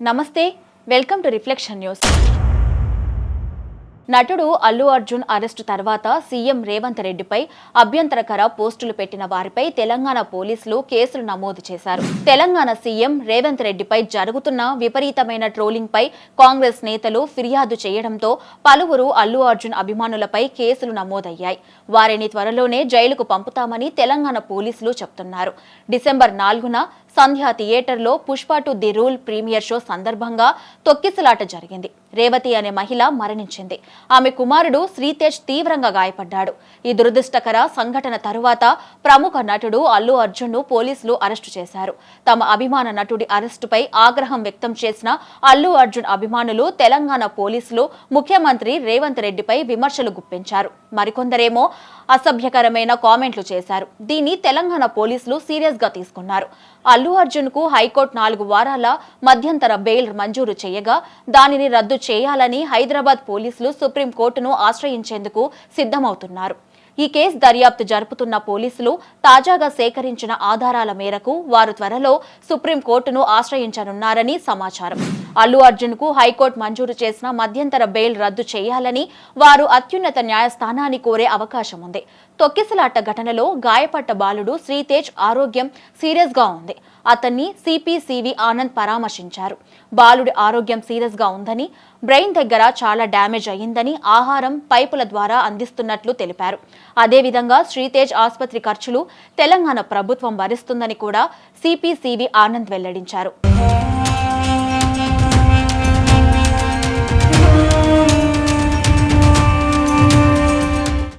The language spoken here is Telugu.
నమస్తే, వెల్కమ్ టు రిఫ్లెక్షన్ న్యూస్. నటుడు అల్లు అర్జున్ అరెస్టు తర్వాత సీఎం రేవంత్ రెడ్డిపై అభ్యంతరకర పోస్టులు పెట్టిన వారిపై తెలంగాణ పోలీసులు కేసులు నమోదు చేశారు. తెలంగాణ సీఎం రేవంత్ రెడ్డిపై జరుగుతున్న విపరీతమైన ట్రోలింగ్ పై కాంగ్రెస్ నేతలు ఫిర్యాదు చేయడంతో పలువురు అల్లు అర్జున్ అభిమానులపై కేసులు నమోదయ్యాయి. వారిని త్వరలోనే జైలుకు పంపుతామని తెలంగాణ పోలీసులు చెబుతున్నారు. డిసెంబర్ 4న సంధ్యా థియేటర్లో Pushpa to the rule premiere show సందర్భంగా తొక్కిసలాట జరిగింది. రేవతి అనే మహిళ మరణించింది. ఆమె కుమారుడు శ్రీతేజ్ తీవ్రంగా గాయపడ్డాడు. ఈ దురదృష్టకర సంఘటన తరువాత ప్రముఖ నటుడు అల్లు అర్జున్ ను పోలీసులు అరెస్టు చేశారు. తమ అభిమాన నటుడి అరెస్టుపై ఆగ్రహం వ్యక్తం చేసిన అల్లు అర్జున్ అభిమానులు తెలంగాణ పోలీసులు ముఖ్యమంత్రి రేవంత్ రెడ్డిపై విమర్శలు గుప్పించారు. మరికొందరేమో అసభ్యకరమైన కామెంట్లు చేశారు. దీన్ని తెలంగాణ పోలీసులు సీరియస్ గా తీసుకున్నారు. అల్లు అర్జున్ కు హైకోర్టు 4 వారాల మధ్యంతర బెయిల్ మంజూరు చేయగా దానిని రద్దు చేయాలని హైదరాబాద్ పోలీసులు సుప్రీంకోర్టును ఆశ్రయించేందుకు సిద్ధమవుతున్నారు. ఈ కేసు దర్యాప్తు జరుపుతున్న పోలీసులు తాజాగా సేకరించిన ఆధారాల మేరకు వారు త్వరలో సుప్రీంకోర్టును ఆశ్రయించనున్నారని సమాచారం. అల్లు అర్జున్ కు హైకోర్టు మంజూరు చేసిన మధ్యంతర బెయిల్ రద్దు చేయాలని వారు అత్యున్నత న్యాయస్థానాన్ని కోరే అవకాశం ఉంది. తొక్కిసలాట ఘటనలో గాయపడ్డ బాలుడు శ్రీతేజ్ ఆరోగ్యం సీరియస్ గా ఉంది. అతన్ని సిపి ఆనంద్ పరామర్శించారు. బాలుడి ఆరోగ్యం సీరియస్ గా ఉందని, బ్రెయిన్ దగ్గర చాలా డ్యామేజ్ అయ్యిందని ఆహారం పైపుల ద్వారా అందిస్తున్నట్లు తెలిపారు. అదేవిధంగా శ్రీతేజ్ ఆసుపత్రి ఖర్చులు తెలంగాణ ప్రభుత్వం భరిస్తుందని కూడా సిపి ఆనంద్ వెల్లడించారు.